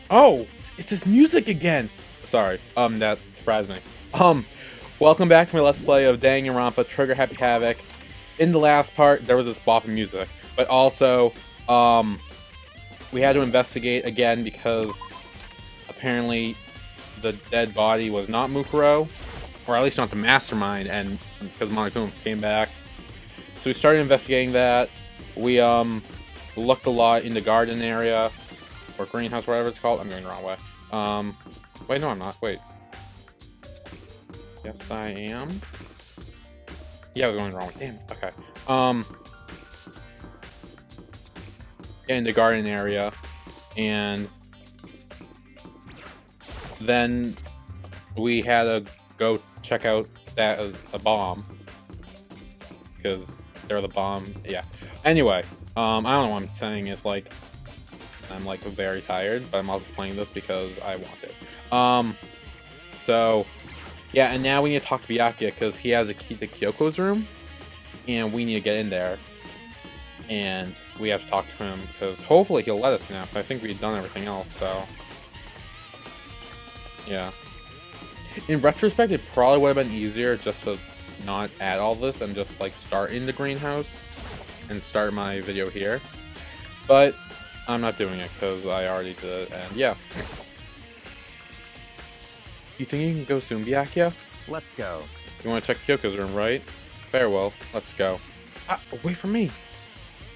Oh, it's this music again. Sorry, that surprised me. Welcome back to my Let's Play of Danganronpa Trigger Happy Havoc. In the last part, there was this bopping music, but also, we had to investigate again because apparently the dead body was not Mukuro, or at least not the mastermind, and because Monokuma came back. So we started investigating that. We, looked a lot in the garden area, or greenhouse, whatever it's called. I'm going the wrong way. Wait, no, I'm not. Wait. Yes, I am. Yeah, I was going the wrong way. Damn. Okay. In the garden area, and then we had to go check out that as a bomb because they're the bomb. Yeah. Anyway, I don't know what I'm saying. Is like I'm like very tired, but I'm also playing this because I want it. So yeah, and now we need to talk to Byakuya because he has a key to Kyoko's room, and we need to get in there, and we have to talk to him because hopefully he'll let us now. I think we've done everything else, so yeah. In retrospect, it probably would have been easier just to not add all this and just like start in the greenhouse and start my video here, but I'm not doing it because I already did it, and yeah. You think you can go soon, Byakuya? Let's go. You want to check Kyoko's room, right? Very well, let's go. Ah, wait for me!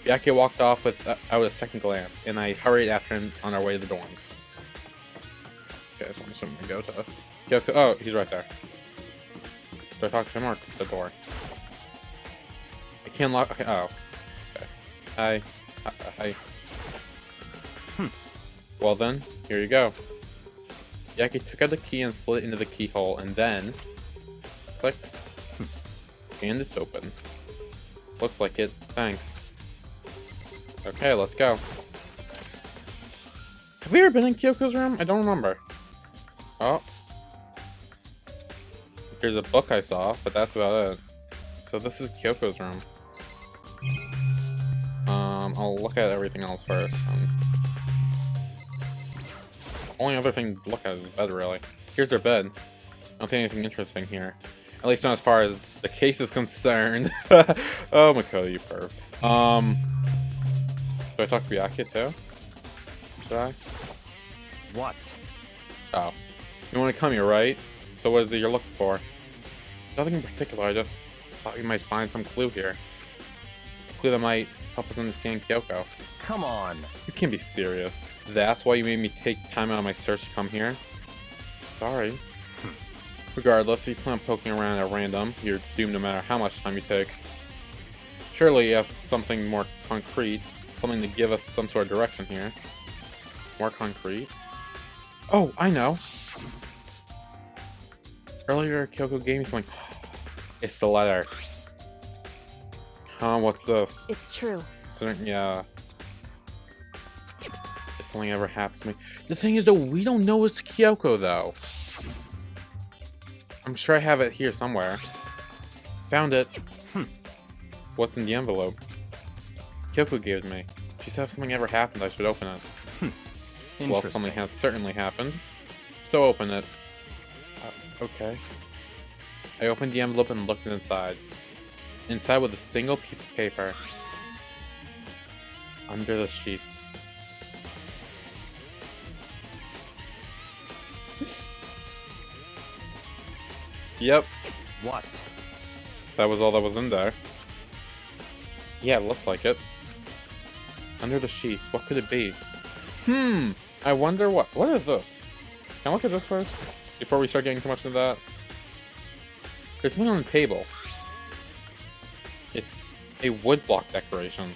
Byakuya walked off without a second glance, and I hurried after him on our way to the dorms. Okay, so I'm assuming we go to Kyoko. Oh, he's right there. Do I talk to him or the door? I can't lock. Okay, oh. Okay. Hi. Hi. Well then, here you go. Byakuya took out the key and slid it into the keyhole, and then click. And it's open. Looks like it. Thanks. Okay, let's go. Have we ever been in Kyoko's room? I don't remember. Oh. There's a book I saw, but that's about it. So this is Kyoko's room. I'll look at everything else first. Only other thing to look at is the bed, really. Here's their bed. I don't think anything interesting here. At least not as far as the case is concerned. Oh, Mukuro, you perv. Do I talk to Byakuya too? Should I? What? Oh. You want to come here, right? So what is it you're looking for? Nothing in particular, I just thought we might find some clue here. A clue that might help us understand Kyoko. Come on. You can't be serious. That's why you made me take time out of my search to come here? Sorry. Regardless, if you plan on poking around at random, you're doomed no matter how much time you take. Surely you have something more concrete, something to give us some sort of direction here. More concrete? Oh, I know! Earlier, Kyoko gave me something. It's the letter. Huh, what's this? It's true. So, yeah. If something ever happens to me. The thing is, though, we don't know it's Kyoko, though. I'm sure I have it here somewhere. Found it. What's in the envelope? Kyoko gave it to me. She said if something ever happened, I should open it. Well, something has certainly happened. So open it. Okay. I opened the envelope and looked inside. Inside was a single piece of paper. Under the sheets. Yep. What? That was all that was in there. Yeah, it looks like it. Under the sheets, what could it be? I wonder what is this? Can I look at this first? Before we start getting too much into that? There's something on the table. It's a woodblock decoration.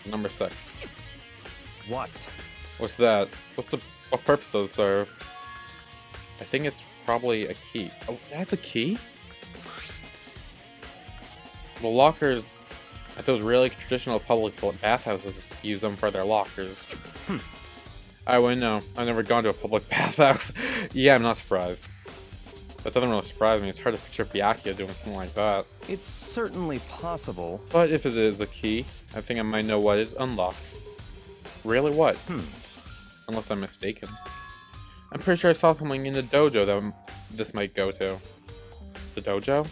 Number 6. What? What's that? What purpose does it serve? I think it's probably a key. Oh, that's a key? The lockers at those really traditional public bathhouses use them for their lockers. I wouldn't know. I've never gone to a public bathhouse. Yeah, I'm not surprised. That doesn't really surprise me. It's hard to picture Byakuya doing something like that. It's certainly possible. But if it is a key, I think I might know what it unlocks. Really, what? Unless I'm mistaken. I'm pretty sure I saw something in the dojo that this might go to. The dojo?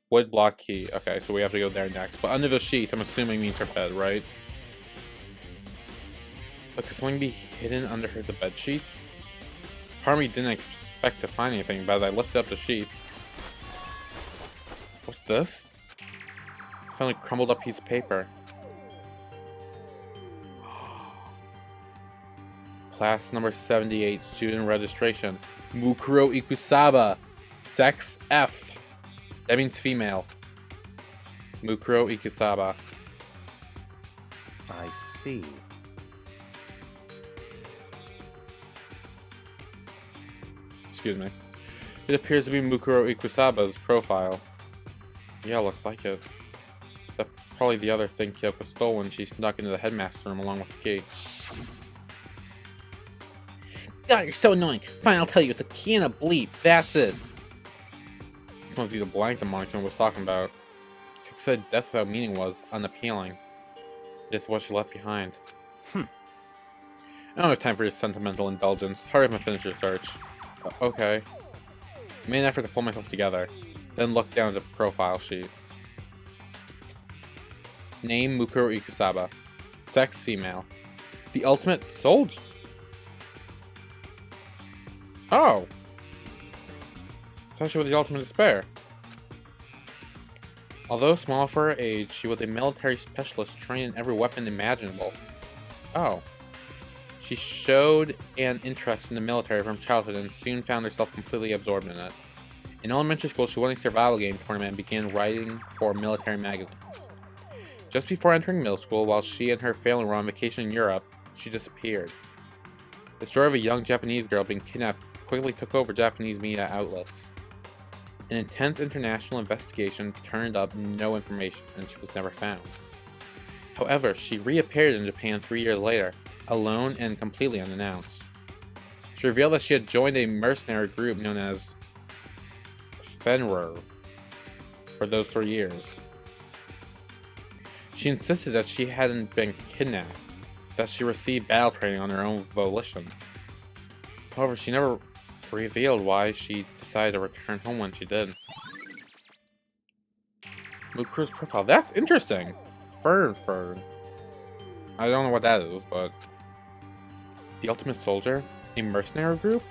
Wood block key. Okay, so we have to go there next. But under the sheet, I'm assuming means her bed, right? But could something be hidden under the bed sheets? Part of me didn't expect to find anything, but as I lifted up the sheets... What's this? I found a crumbled up piece of paper. Class number 78, student registration. Mukuro Ikusaba. Sex F. That means female. Mukuro Ikusaba. I see. Excuse me. It appears to be Mukuro Ikusaba's profile. Yeah, looks like it. That's probably the other thing Kyoko stole when she snuck into the headmaster's room along with the key. God, you're so annoying. Fine, I'll tell you, it's a key and a bleep. That's it. This must be the blank the Monokuma was talking about. Kyoko said death without meaning was unappealing. It's what she left behind. I don't have time for your sentimental indulgence. Hurry up and finish your search. Okay. I made an effort to pull myself together, then looked down at the profile sheet. Name Mukuro Ikusaba. Sex female. The ultimate soldier. Oh! I thought she was the ultimate despair. Although small for her age, she was a military specialist trained in every weapon imaginable. Oh. She showed an interest in the military from childhood and soon found herself completely absorbed in it. In elementary school, she won a survival game tournament and began writing for military magazines. Just before entering middle school, while she and her family were on vacation in Europe, she disappeared. The story of a young Japanese girl being kidnapped quickly took over Japanese media outlets. An intense international investigation turned up no information, and she was never found. However, she reappeared in Japan 3 years later, alone and completely unannounced. She revealed that she had joined a mercenary group known as Fenrir for those 3 years. She insisted that she hadn't been kidnapped, that she received battle training on her own volition. However, she never revealed why she decided to return home when she did. Mukuro's profile. That's interesting! Fern. I don't know what that is, but... The Ultimate Soldier? A mercenary group?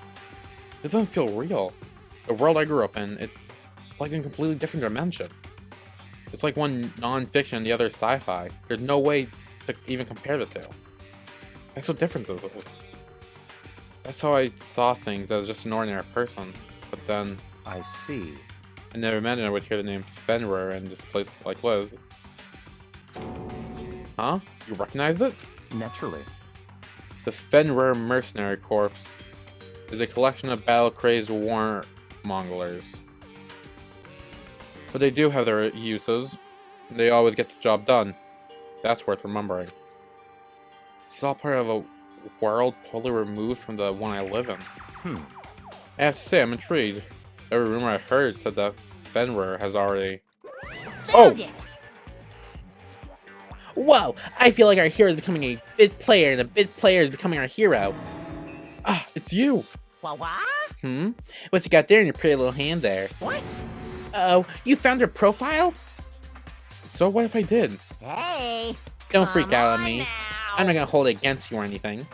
It doesn't feel real. The world I grew up in, it's like in a completely different dimension. It's like one non-fiction and the other sci-fi. There's no way to even compare the two. That's so different than this. That's how I saw things as just an ordinary person. But then... I see. I never imagined I would hear the name Fenrir in this place like Liz. Huh? You recognize it? Naturally. The Fenrir Mercenary Corps is a collection of battle-crazed warmongers. But they do have their uses. They always get the job done. That's worth remembering. It's all part of a world totally removed from the one I live in. I have to say, I'm intrigued. Every rumor I heard said that Fenrir has already... Oh! Whoa! I feel like our hero is becoming a bit player, and the bit player is becoming our hero. Ah, it's you! What? What you got there in your pretty little hand there? What? Oh, you found her profile? So what if I did? Hey! Don't freak out on on me. now. I'm not gonna hold it against you or anything.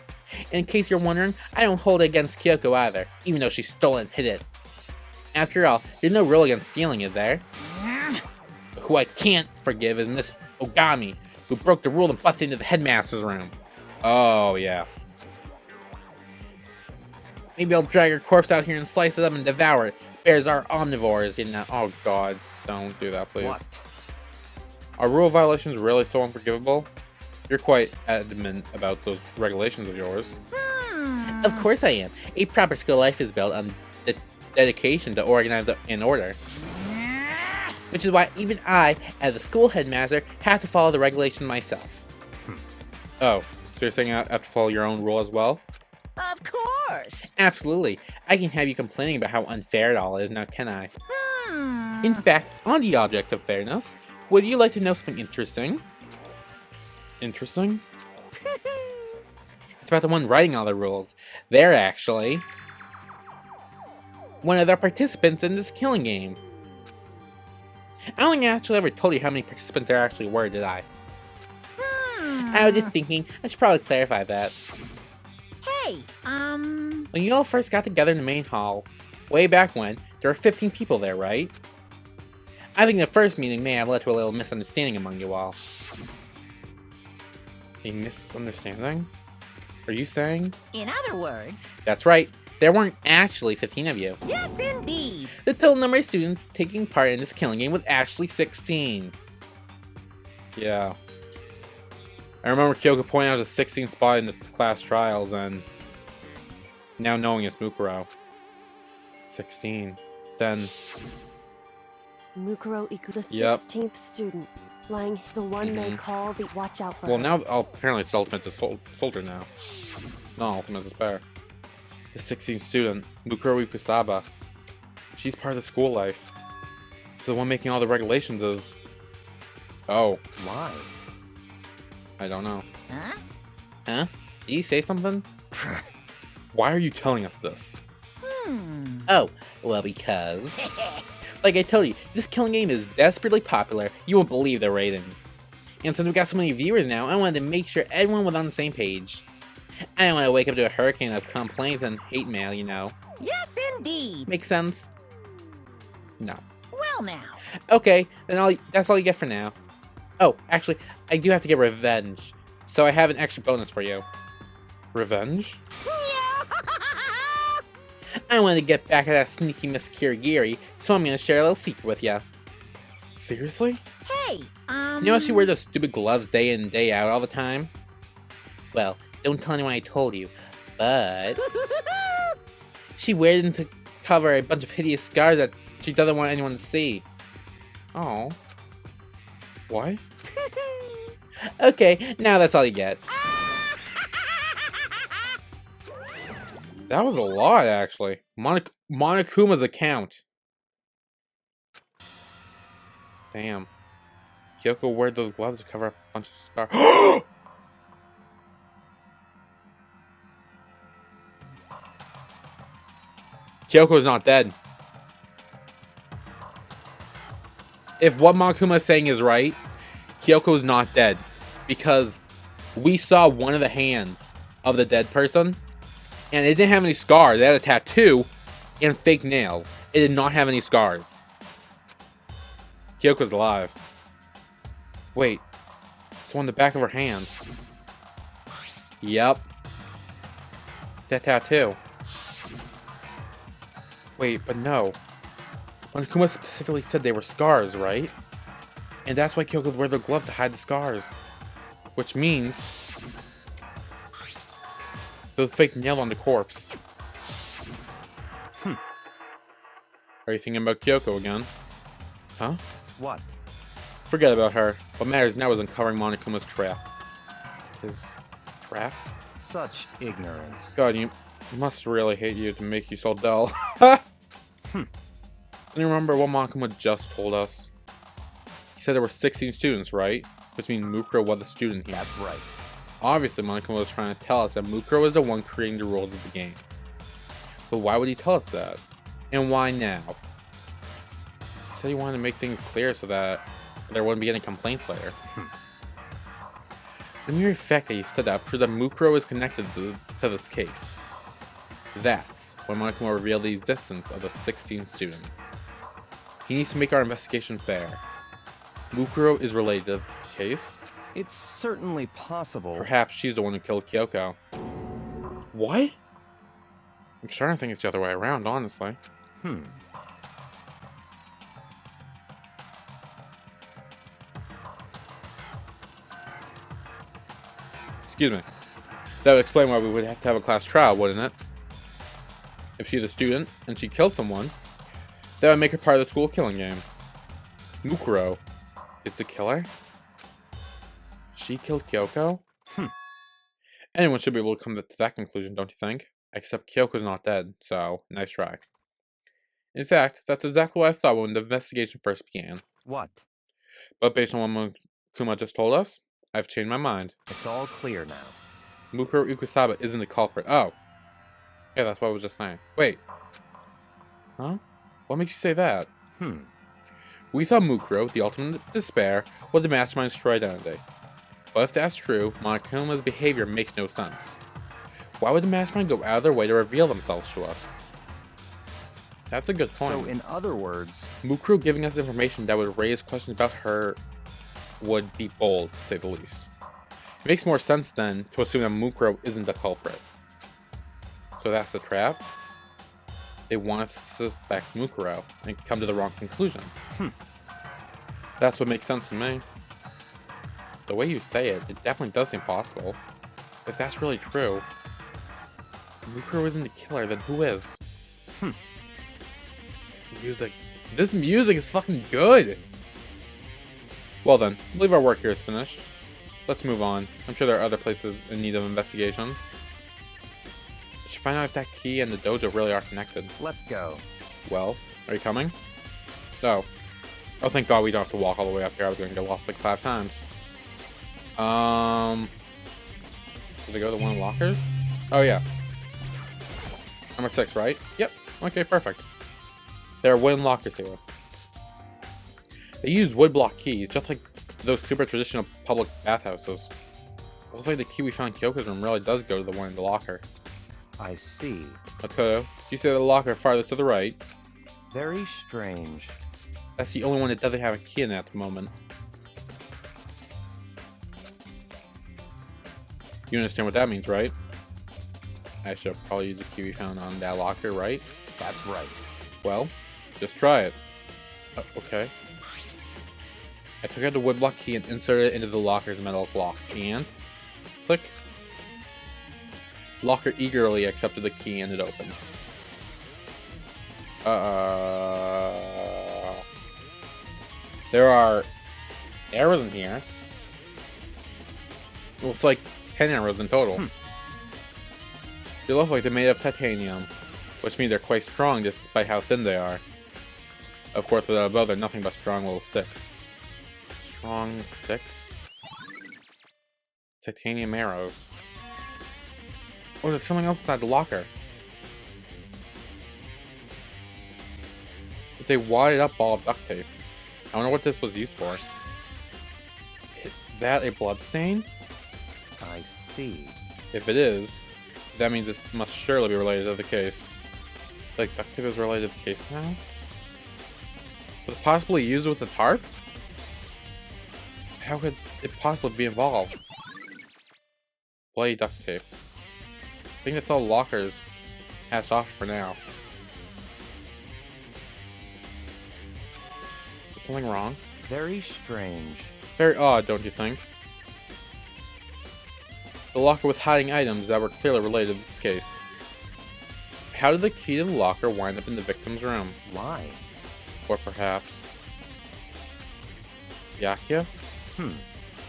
In case you're wondering, I don't hold it against Kyoko either, even though she stole it and hid it. After all, there's no rule against stealing, is there? Who I can't forgive is Miss Ogami, who broke the rule and busted into the headmaster's room. Oh, yeah. Maybe I'll drag her corpse out here and slice it up and devour it. Bears are omnivores, you know. Oh, God. Don't do that, please. What? Are rule violations really so unforgivable? You're quite adamant about those regulations of yours. Of course I am. A proper school life is built on the dedication to organize and order. Which is why even I, as a school headmaster, have to follow the regulations myself. Oh, so you're saying I have to follow your own rule as well? Of course. Absolutely. I can have you complaining about how unfair it all is, now can I? In fact, on the object of fairness, would you like to know something interesting? Interesting? It's about the one writing all the rules. They're actually one of the participants in this killing game. I don't think I actually ever told you how many participants there actually were, did I? I was just thinking, I should probably clarify that. Hey, When you all first got together in the main hall, way back when, there were 15 people there, right? I think the first meeting may have led to a little misunderstanding among you all. A misunderstanding? Are you saying? in other words, That's right, there weren't actually 15 of you. yes indeed. The total number of students taking part in this killing game was actually 16. Yeah. I remember Kyoko pointing out the 16th spot in the class trials, and now knowing it's Mukuro. 16. Then, Mukuro Ikusaba, the Yep. 16th student, lying the one they call the watch out for. well, now apparently it's Ultimate Soldier now. No, Ultimate Despair. The 16th student, Mukuro Ikusaba. She's part of the school life. So the one making all the regulations is... Oh, Why? I don't know. Huh? Huh? Did you say something? Why are you telling us this? Oh, well, because... Like I told you, this killing game is desperately popular. You won't believe the ratings. And since we've got so many viewers now, I wanted to make sure everyone was on the same page. I didn't want to wake up to a hurricane of complaints and hate mail, you know. Yes indeed. Make sense? No. Well now. Okay, then that's all you get for now. Oh, actually, I do have to get revenge. So I have an extra bonus for you. Revenge? I wanted to get back at that sneaky Miss Kirigiri, so I'm gonna share a little secret with ya. Seriously? Hey, You know how she wears those stupid gloves day in and day out all the time? Well, don't tell anyone I told you, but... she wears them to cover a bunch of hideous scars that she doesn't want anyone to see. Oh. What? Okay, now that's all you get. That was a lot, actually. Monokuma's account. Damn. Kyoko wore those gloves to cover up a bunch of scars. Kyoko's not dead. If what Monokuma is saying is right, Kyoko's not dead. Because we saw one of the hands of the dead person, and it didn't have any scars. It had a tattoo and fake nails. It did not have any scars. Kyoko's alive. Wait. It's on the back of her hand. Yep. That tattoo. Wait, but no. Monokuma specifically said they were scars, right? And that's why Kyoko would wear the gloves to hide the scars. Which means... those fake nails on the corpse. Are you thinking about Kyoko again? Huh? What? Forget about her. What matters now is uncovering Monokuma's trap. His trap? Such ignorance. God, you must really hate you to make you so dull. Can you remember what Monokuma just told us? He said there were 16 students, right? Which means Mukuro was the student here. That's right. Obviously, Monokuma was trying to tell us that Mukuro is the one creating the rules of the game. But why would he tell us that? And why now? He said he wanted to make things clear so that there wouldn't be any complaints later. The mere fact that he said that proves that Mukuro is connected to this case. That's when Monokuma revealed the existence of the 16th student. He needs to make our investigation fair. Mukuro is related to this case. It's certainly possible. Perhaps she's the one who killed Kyoko. What? I'm starting to think it's the other way around, honestly. Excuse me. That would explain why we would have to have a class trial, wouldn't it? If she's a student, and she killed someone, that would make her part of the school killing game. Mukuro is the killer? She killed Kyoko? Anyone should be able to come to that conclusion, don't you think? Except Kyoko's not dead, so nice try. In fact, that's exactly what I thought when the investigation first began. What? But based on what Monokuma just told us, I've changed my mind. It's all clear now. Mukuro Ikusaba isn't the culprit. Oh. Yeah, that's what I was just saying. Wait. Huh? What makes you say that? We thought Mukuro, the ultimate despair, was the mastermind's true identity. But if that's true, Monokuma's behavior makes no sense. Why would the mastermind go out of their way to reveal themselves to us? That's a good point. So, in other words, Mukuro giving us information that would raise questions about her would be bold, to say the least. It makes more sense then to assume that Mukuro isn't the culprit. So that's the trap? They want us to suspect Mukuro and come to the wrong conclusion. That's what makes sense to me. The way you say it, it definitely does seem possible. If that's really true, Mukuro isn't the killer, then who is? This music is fucking good! Well then, I believe our work here is finished. Let's move on. I'm sure there are other places in need of investigation. I should find out if that key and the dojo really are connected. let's go. Well, are you coming? Oh. Oh, thank God we don't have to walk all the way up here. I was going to get lost like 5 times. Did I go to one of the lockers? Oh, yeah. Number 6, right? Yep. Okay, perfect. There are wooden lockers here. They use wood block keys, just like those super traditional public bathhouses. Looks like the key we found in Kyoko's room really does go to the one in the locker. I see. Makoto, you say the locker farther to the right. Very strange. That's the only one that doesn't have a key in it at the moment. You understand what that means, right? I should probably use the key we found on that locker, right? That's right. Well, just try it. Okay. I took out the woodblock key and inserted it into the locker's metal lock. And... click. Locker eagerly accepted the key and it opened. There are arrows in here. Looks like 10 arrows in total. They look like they're made of titanium, which means they're quite strong despite how thin they are. Of course, without a bow, they're nothing but strong little sticks. Strong sticks? Titanium arrows. Oh, there's something else inside the locker. It's a wadded up ball of duct tape. I wonder what this was used for. Is that a blood stain? I see. If it is, that means this must surely be related to the case. Like, duct tape is related to the case now? Was it possibly used with a tarp? How could it possibly be involved? Bloody duct tape. I think that's all lockers has to offer for now. Is something wrong? Very strange. It's very odd, don't you think? The locker with hiding items that were clearly related to this case. How did the key to the locker wind up in the victim's room? Why? Or perhaps... Yakuya?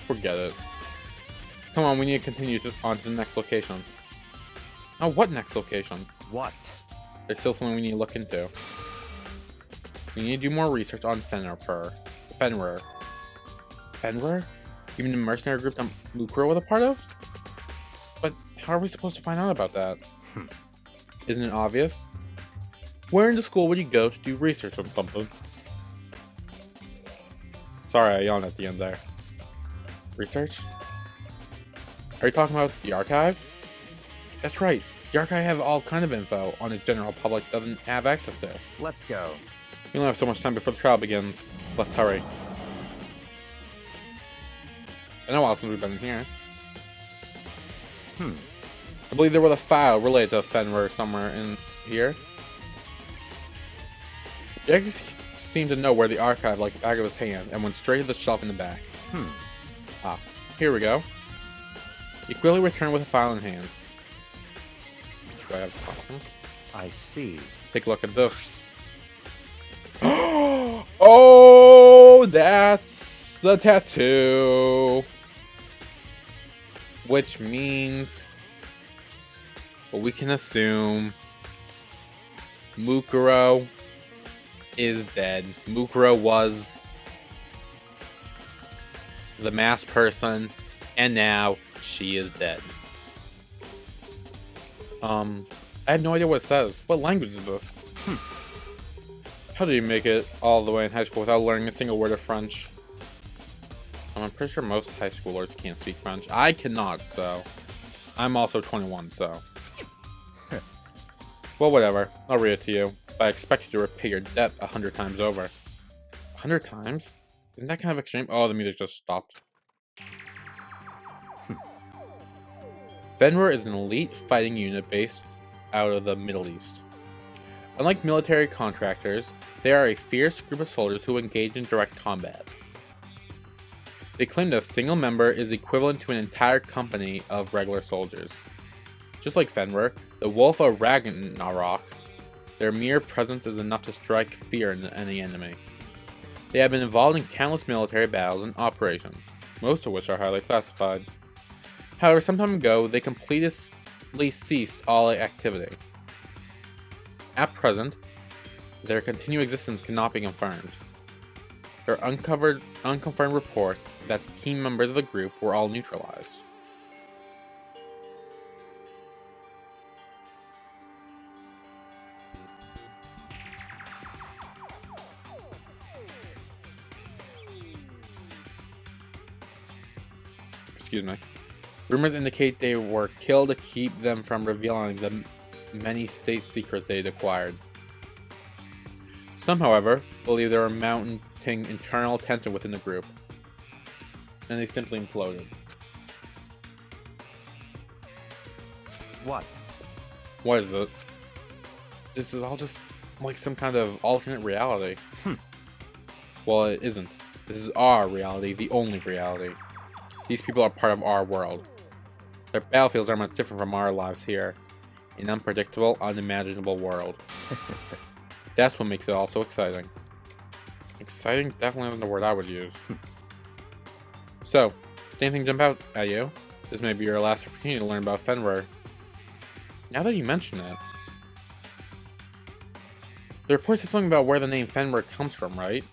Forget it. Come on, we need to continue on to the next location. Oh, what next location? What? There's still something we need to look into. We need to do more research on Fenrir. Fenrir? Even the mercenary group that Mukuro was a part of? But how are we supposed to find out about that? Isn't it obvious? Where in the school would you go to do research on something? Sorry, I yawned at the end there. Research? Are you talking about the archive? That's right. The archive have all kind of info on the general public doesn't have access to. Let's go. We only have so much time before the trial begins. Let's hurry. I know since we've been in here. I believe there was a file related to Fenrir somewhere in here. Jack seemed to know where the archive like the back of his hand and went straight to the shelf in the back. Ah, here we go. He quickly returned with a file in hand. Do I have the file? I see. Take a look at this. Oh, that's the tattoo. Which means, well, we can assume Mukuro is dead. Mukuro was the masked person, and now she is dead. I have no idea what it says. What language is this? How do you make it all the way in high school without learning a single word of French? I'm pretty sure most high schoolers can't speak French. I cannot, so... I'm also 21, so... Well, whatever. I'll read it to you. But I expect you to repay your debt 100 times over. 100 times? Isn't that kind of extreme? Oh, the music just stopped. Fenrir is an elite fighting unit based out of the Middle East. Unlike military contractors, they are a fierce group of soldiers who engage in direct combat. They claim that a single member is equivalent to an entire company of regular soldiers. Just like Fenrir, the Wolf of Ragnarok, their mere presence is enough to strike fear in any enemy. They have been involved in countless military battles and operations, most of which are highly classified. However, some time ago, they completely ceased all activity. At present, their continued existence cannot be confirmed. There are unconfirmed reports that the key members of the group were all neutralized. Excuse me. Rumors indicate they were killed to keep them from revealing the many state secrets they had acquired. Some, however, believe there were mounting internal tension within the group, and they simply imploded. What? What is it? This is all just like some kind of alternate reality. Well, it isn't. This is our reality, the only reality. These people are part of our world. Their battlefields are much different from our lives here. An unpredictable, unimaginable world. That's what makes it all so exciting. Exciting definitely isn't the word I would use. So, did anything jump out at you? This may be your last opportunity to learn about Fenrir. Now that you mention it, the report said something about where the name Fenrir comes from, right?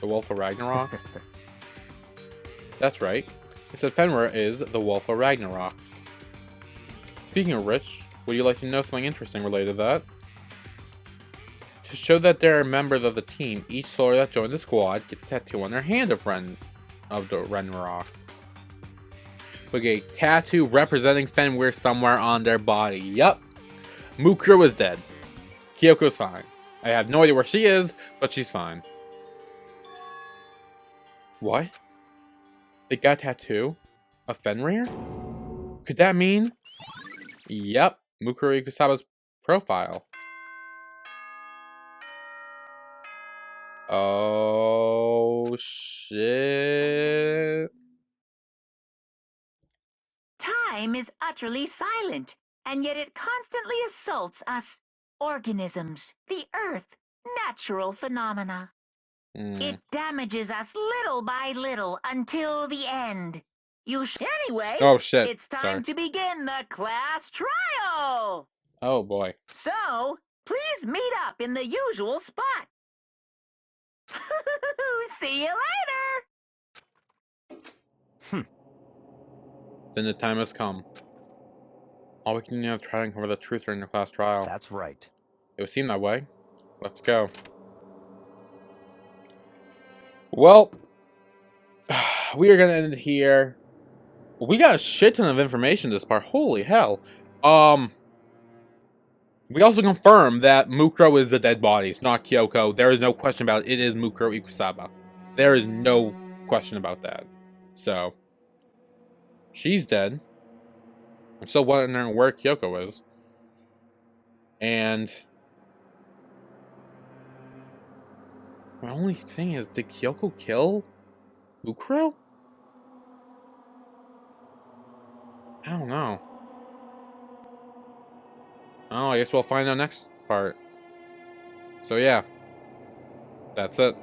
The Wolf of Ragnarok? That's right. It said Fenrir is the Wolf of Ragnarok. Speaking of which, would you like to know something interesting related to that? To show that they're members of the team, each soldier that joined the squad gets a tattoo on their hand of the Ragnarok. With a tattoo representing Fenrir somewhere on their body. Yup. Mukuro is dead. Kyoko's fine. I have no idea where she is, but she's fine. What? They got a tattoo of Fenrir? Could that mean? Yep, Mukuro Ikusaba's profile. Oh shit. Time is utterly silent, and yet it constantly assaults us, organisms, the earth, natural phenomena. It damages us little by little until the end. Anyway, Oh shit. it's time Sorry. to begin the class trial. Oh boy. So, please meet up in the usual spot. See you later. Then the time has come. All we can do is try to uncover the truth during the class trial. That's right. It would seem that way. Let's go. Well, we are gonna end it here. We got a shit ton of information this part. Holy hell. We also confirmed that Mukuro is the dead body. It's not Kyoko. There is no question about it. It is Mukuro Ikusaba. There is no question about that. So, she's dead. I'm still wondering where Kyoko is. And my only thing is, did Kyoko kill Mukuro? I don't know. Oh, I guess we'll find out next part. So yeah, that's it.